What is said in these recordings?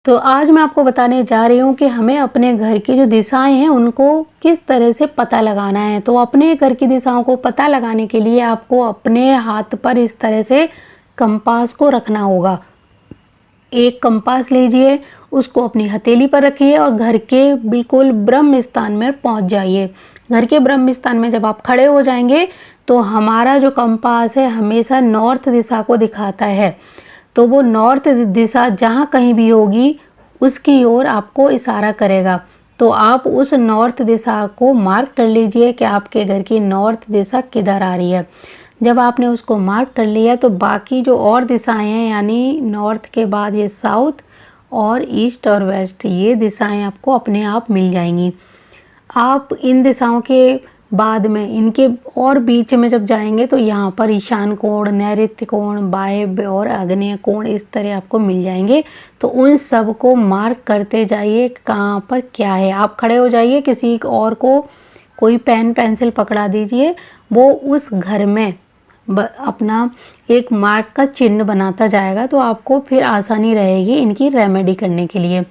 तो आज मैं आपको बताने जा रही हूँ कि हमें अपने घर की जो दिशाएं हैं उनको किस तरह से पता लगाना है। तो अपने घर की दिशाओं को पता लगाने के लिए आपको अपने हाथ पर इस तरह से कंपास को रखना होगा। एक कंपास लीजिए, उसको अपनी हथेली पर रखिए और घर के बिल्कुल ब्रह्म स्थान में पहुँच जाइए। घर के ब्रह्म स्थान में जब आप खड़े हो जाएंगे तो हमारा जो कंपास है हमेशा नॉर्थ दिशा को दिखाता है। तो वो नॉर्थ दिशा जहाँ कहीं भी होगी उसकी ओर आपको इशारा करेगा। तो आप उस नॉर्थ दिशा को मार्क कर लीजिए कि आपके घर की नॉर्थ दिशा किधर आ रही है। जब आपने उसको मार्क कर लिया तो बाकी जो और दिशाएं हैं यानी नॉर्थ के बाद ये साउथ और ईस्ट और वेस्ट, ये दिशाएं आपको अपने आप मिल जाएंगी। आप इन दिशाओं के बाद में इनके और बीच में जब जाएंगे तो यहाँ पर ईशान कोण, नैऋत्य कोण, वायव्य और आग्नेय कोण इस तरह आपको मिल जाएंगे। तो उन सब को मार्क करते जाइए कहाँ पर क्या है। आप खड़े हो जाइए, किसी और को कोई पेन पेंसिल पकड़ा दीजिए, वो उस घर में अपना एक मार्क का चिन्ह बनाता जाएगा। तो आपको फिर आसानी रहेगी इनकी रेमेडी करने के लिए।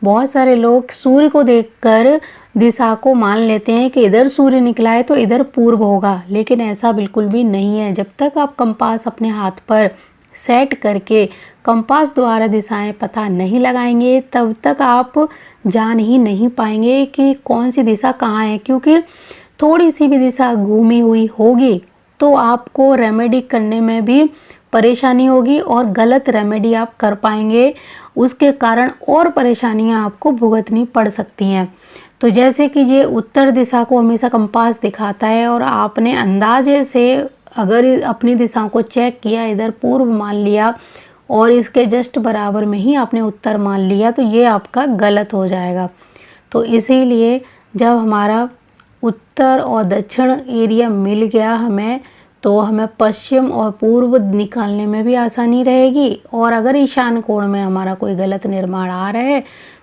बहुत सारे लोग सूर्य को देखकर दिशा को मान लेते हैं कि इधर सूर्य निकला है तो इधर पूर्व होगा, लेकिन ऐसा बिल्कुल भी नहीं है। जब तक आप कंपास अपने हाथ पर सेट करके कंपास द्वारा दिशाएं पता नहीं लगाएंगे तब तक आप जान ही नहीं पाएंगे कि कौन सी दिशा कहाँ है। क्योंकि थोड़ी सी भी दिशा घूमी हुई होगी तो आपको रेमेडी करने में भी परेशानी होगी और गलत रेमेडी आप कर पाएंगे। उसके कारण और परेशानियां आपको भुगतनी पड़ सकती हैं। तो जैसे कि ये उत्तर दिशा को हमेशा कंपास दिखाता है और आपने अंदाजे से अगर अपनी दिशाओं को चेक किया, इधर पूर्व मान लिया और इसके जस्ट बराबर में ही आपने उत्तर मान लिया तो ये आपका गलत हो जाएगा। तो इसीलिए जब हमारा उत्तर और दक्षिण एरिया मिल गया हमें, तो हमें पश्चिम और पूर्व निकालने में भी आसानी रहेगी। और अगर ईशान कोण में हमारा कोई गलत निर्माण आ रहा है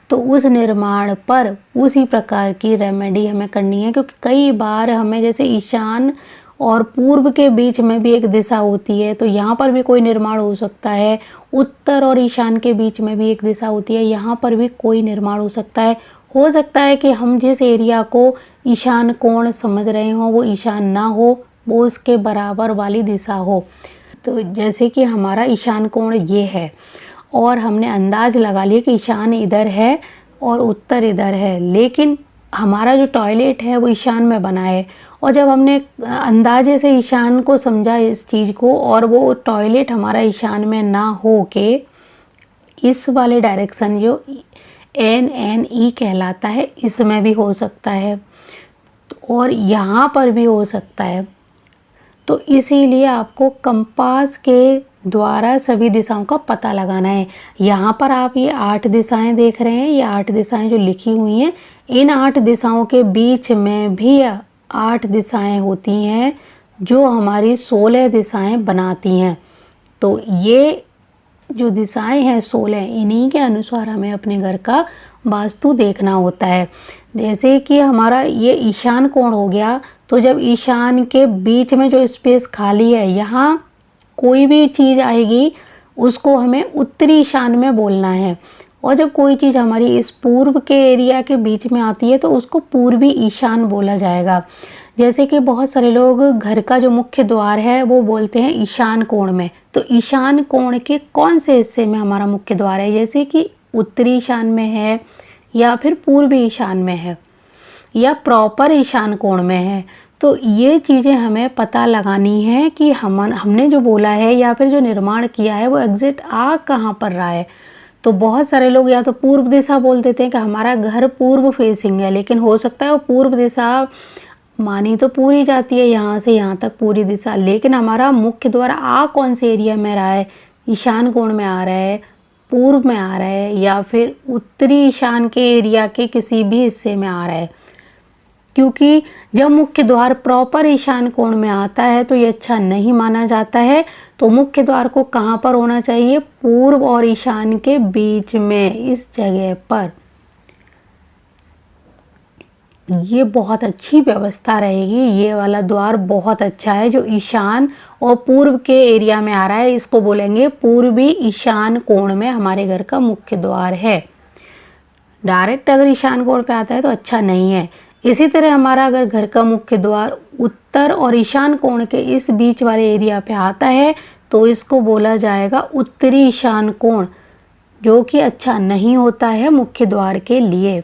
तो उस निर्माण पर उसी प्रकार की रेमेडी हमें करनी है। क्योंकि कई बार हमें जैसे ईशान और पूर्व के बीच में भी एक दिशा होती है तो यहाँ पर भी कोई निर्माण हो सकता है। उत्तर और ईशान के बीच में भी एक दिशा होती है, यहाँ पर भी कोई निर्माण हो सकता है। हो सकता है कि हम जिस एरिया को ईशान कोण समझ रहे हों वो ईशान ना हो, वो उसके बराबर वाली दिशा हो। तो जैसे कि हमारा ईशान कोण ये है और हमने अंदाज लगा लिया कि ईशान इधर है और उत्तर इधर है, लेकिन हमारा जो टॉयलेट है वो ईशान में बना है। और जब हमने अंदाजे से ईशान को समझा इस चीज़ को और वो टॉयलेट हमारा ईशान में ना हो के इस वाले डायरेक्शन जो NNE कहलाता है इसमें भी हो सकता है और यहाँ पर भी हो सकता है। तो इसीलिए आपको कंपास के द्वारा सभी दिशाओं का पता लगाना है। यहाँ पर आप ये 8 दिशाएं देख रहे हैं, ये 8 दिशाएं जो लिखी हुई हैं, इन 8 दिशाओं के बीच में भी 8 दिशाएं होती हैं जो हमारी 16 दिशाएं बनाती हैं। तो ये जो दिशाएं हैं 16, इन्हीं के अनुसार हमें अपने घर का वास्तु देखना होता है। जैसे कि हमारा ये ईशान कोण हो गया, तो जब ईशान के बीच में जो स्पेस खाली है यहाँ कोई भी चीज़ आएगी उसको हमें उत्तरी ईशान में बोलना है। और जब कोई चीज़ हमारी इस पूर्व के एरिया के बीच में आती है तो उसको पूर्वी ईशान बोला जाएगा। जैसे कि बहुत सारे लोग घर का जो मुख्य द्वार है वो बोलते हैं ईशान कोण में। तो ईशान कोण के कौन से हिस्से में हमारा मुख्य द्वार है, जैसे कि उत्तरी ईशान में है या फिर पूर्वी ईशान में है या प्रॉपर ईशान कोण में है। तो ये चीज़ें हमें पता लगानी है कि हमने जो बोला है या फिर जो निर्माण किया है वो एग्जैक्ट आ कहाँ पर रहा है। तो बहुत सारे लोग या तो पूर्व दिशा बोल देते हैं कि हमारा घर पूर्व फेसिंग है, लेकिन हो सकता है वो पूर्व दिशा मानी तो पूरी जाती है यहाँ से यहाँ तक पूरी दिशा, लेकिन हमारा मुख्य द्वार आ कौन से एरिया में रहा है, ईशान कोण में आ रहा है, पूर्व में आ रहा है या फिर उत्तरी ईशान के एरिया के किसी भी हिस्से में आ रहा है। क्योंकि जब मुख्य द्वार प्रॉपर ईशान कोण में आता है तो ये अच्छा नहीं माना जाता है। तो मुख्य द्वार को कहाँ पर होना चाहिए, पूर्व और ईशान के बीच में, इस जगह पर। ये बहुत अच्छी व्यवस्था रहेगी। ये वाला द्वार बहुत अच्छा है जो ईशान और पूर्व के एरिया में आ रहा है, इसको बोलेंगे पूर्वी ईशान कोण में हमारे घर का मुख्य द्वार है। डायरेक्ट अगर ईशान कोण पे आता है तो अच्छा नहीं है। इसी तरह हमारा अगर घर का मुख्य द्वार उत्तर और ईशान कोण के इस बीच वाले एरिया पे आता है तो इसको बोला जाएगा उत्तरी ईशान कोण, जो कि अच्छा नहीं होता है मुख्य द्वार के लिए।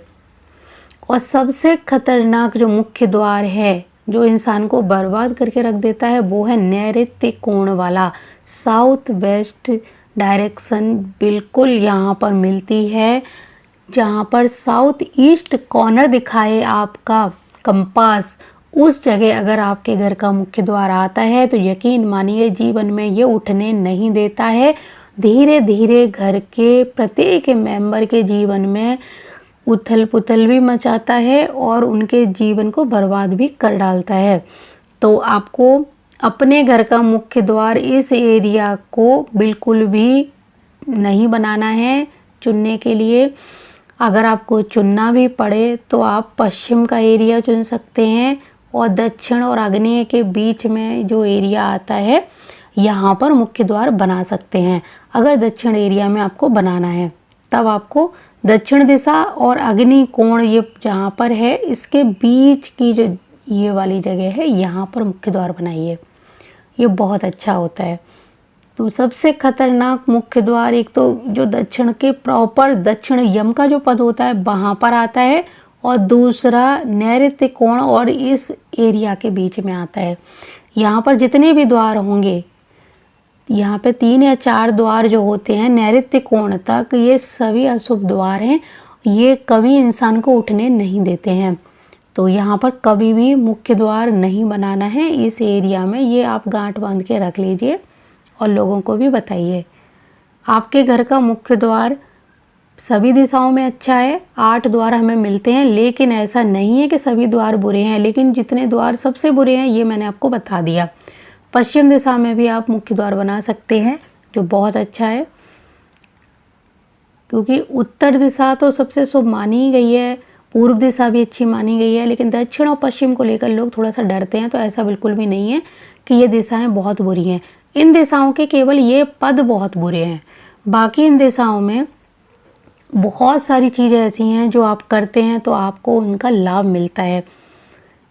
और सबसे खतरनाक जो मुख्य द्वार है जो इंसान को बर्बाद करके रख देता है वो है नैऋत्य कोण वाला, साउथ वेस्ट डायरेक्शन बिल्कुल यहाँ पर मिलती है। जहाँ पर साउथ ईस्ट कॉर्नर दिखाए आपका कंपास, उस जगह अगर आपके घर का मुख्य द्वार आता है तो यकीन मानिए जीवन में ये उठने नहीं देता है। धीरे धीरे घर के प्रत्येक मेंबर के जीवन में उथल पुथल भी मचाता है और उनके जीवन को बर्बाद भी कर डालता है। तो आपको अपने घर का मुख्य द्वार इस एरिया को बिल्कुल भी नहीं बनाना है चुनने के लिए। अगर आपको चुनना भी पड़े तो आप पश्चिम का एरिया चुन सकते हैं और दक्षिण और आग्नेय के बीच में जो एरिया आता है यहाँ पर मुख्य द्वार बना सकते हैं। अगर दक्षिण एरिया में आपको बनाना है तब आपको दक्षिण दिशा और अग्नि कोण ये जहाँ पर है इसके बीच की जो ये वाली जगह है यहाँ पर मुख्य द्वार बनाइए, ये बहुत अच्छा होता है। तो सबसे खतरनाक मुख्य द्वार एक तो जो दक्षिण के प्रॉपर दक्षिण यम का जो पद होता है वहाँ पर आता है और दूसरा नैऋत्य कोण और इस एरिया के बीच में आता है। यहाँ पर जितने भी द्वार होंगे, यहाँ पे 3 या 4 द्वार जो होते हैं नैऋत्य कोण तक, ये सभी अशुभ द्वार हैं। ये कभी इंसान को उठने नहीं देते हैं। तो यहाँ पर कभी भी मुख्य द्वार नहीं बनाना है इस एरिया में। ये आप गांठ बांध के रख लीजिए और लोगों को भी बताइए। आपके घर का मुख्य द्वार सभी दिशाओं में अच्छा है, 8 द्वार हमें मिलते हैं, लेकिन ऐसा नहीं है कि सभी द्वार बुरे हैं। लेकिन जितने द्वार सबसे बुरे हैं ये मैंने आपको बता दिया। पश्चिम दिशा में भी आप मुख्य द्वार बना सकते हैं जो बहुत अच्छा है, क्योंकि उत्तर दिशा तो सबसे शुभ मानी ही गई है, पूर्व दिशा भी अच्छी मानी गई है, लेकिन दक्षिण और पश्चिम को लेकर लोग थोड़ा सा डरते हैं। तो ऐसा बिल्कुल भी नहीं है कि ये दिशाएं बहुत बुरी हैं। इन दिशाओं के केवल ये पद बहुत बुरे हैं, बाकी इन दिशाओं में बहुत सारी चीज़ें ऐसी हैं जो आप करते हैं तो आपको उनका लाभ मिलता है।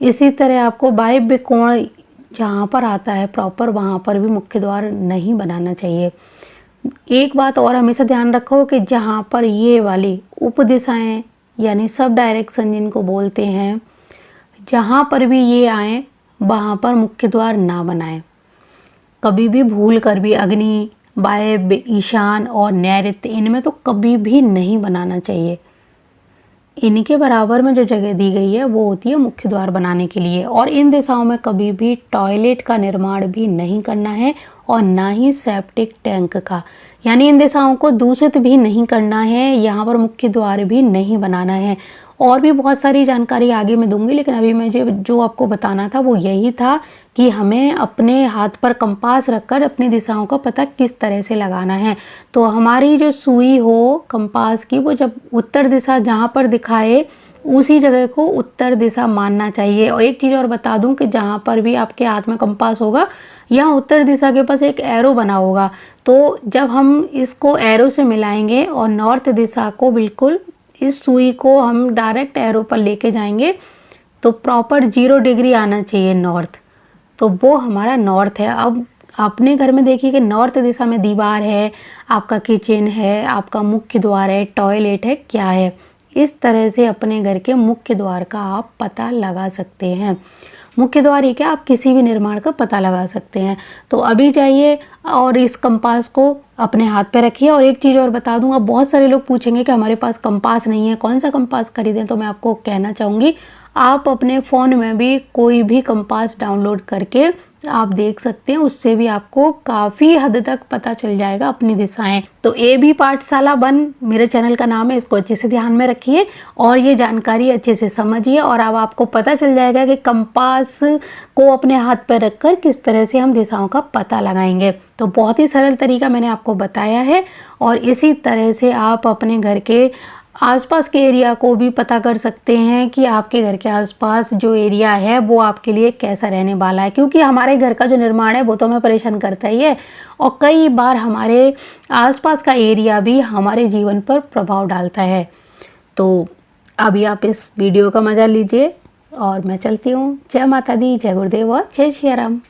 इसी तरह आपको वायव्य कोण जहाँ पर आता है प्रॉपर वहाँ पर भी मुख्य द्वार नहीं बनाना चाहिए। एक बात और हमेशा ध्यान रखो कि जहाँ पर ये वाली उपदिशाएं यानी सब डायरेक्शन जिनको बोलते हैं, जहाँ पर भी ये आए वहाँ पर मुख्य द्वार ना बनाएं। कभी भी भूल कर भी अग्नि, वायव्य, ईशान और नैऋत्य इनमें तो कभी भी नहीं बनाना चाहिए। इनके बराबर में जो जगह दी गई है वो होती है मुख्य द्वार बनाने के लिए। और इन दिशाओं में कभी भी टॉयलेट का निर्माण भी नहीं करना है और ना ही सेप्टिक टैंक का, यानी इन दिशाओं को दूषित भी नहीं करना है, यहाँ पर मुख्य द्वार भी नहीं बनाना है। और भी बहुत सारी जानकारी आगे मैं दूंगी, लेकिन अभी मुझे जो आपको बताना था वो यही था कि हमें अपने हाथ पर कंपास रखकर अपनी दिशाओं का पता किस तरह से लगाना है। तो हमारी जो सुई हो कंपास की वो जब उत्तर दिशा जहाँ पर दिखाए उसी जगह को उत्तर दिशा मानना चाहिए। और एक चीज़ और बता दूं कि जहाँ पर भी आपके हाथ में कंपास होगा यहाँ उत्तर दिशा के पास एक एरो बना होगा, तो जब हम इसको एरो से मिलाएंगे और नॉर्थ दिशा को बिल्कुल इस सुई को हम डायरेक्ट एरो पर लेके जाएंगे तो प्रॉपर 0 डिग्री आना चाहिए नॉर्थ, तो वो हमारा नॉर्थ है। अब अपने घर में देखिए कि नॉर्थ दिशा में दीवार है, आपका किचन है, आपका मुख्य द्वार है, टॉयलेट है, क्या है। इस तरह से अपने घर के मुख्य द्वार का आप पता लगा सकते हैं। मुख्य द्वार ही क्या, आप किसी भी निर्माण का पता लगा सकते हैं। तो अभी जाइए और इस कंपास को अपने हाथ पे रखिए। और एक चीज़ और बता दूंगा, बहुत सारे लोग पूछेंगे कि हमारे पास कंपास नहीं है, कौन सा कंपास खरीदें। तो मैं आपको कहना चाहूँगी आप अपने फ़ोन में भी कोई भी कंपास डाउनलोड करके आप देख सकते हैं, उससे भी आपको काफ़ी हद तक पता चल जाएगा अपनी दिशाएं। तो ए बी पाठशाला 1 मेरे चैनल का नाम है, इसको अच्छे से ध्यान में रखिए और ये जानकारी अच्छे से समझिए और अब आपको पता चल जाएगा कि कंपास को अपने हाथ पर रखकर किस तरह से हम दिशाओं का पता लगाएंगे। तो बहुत ही सरल तरीका मैंने आपको बताया है और इसी तरह से आप अपने घर के आसपास के एरिया को भी पता कर सकते हैं कि आपके घर के आसपास जो एरिया है वो आपके लिए कैसा रहने वाला है, क्योंकि हमारे घर का जो निर्माण है वो तो हमें परेशान करता ही है और कई बार हमारे आसपास का एरिया भी हमारे जीवन पर प्रभाव डालता है। तो अभी आप इस वीडियो का मज़ा लीजिए और मैं चलती हूँ। जय माता दी, जय गुरुदेव और जय श्री राम।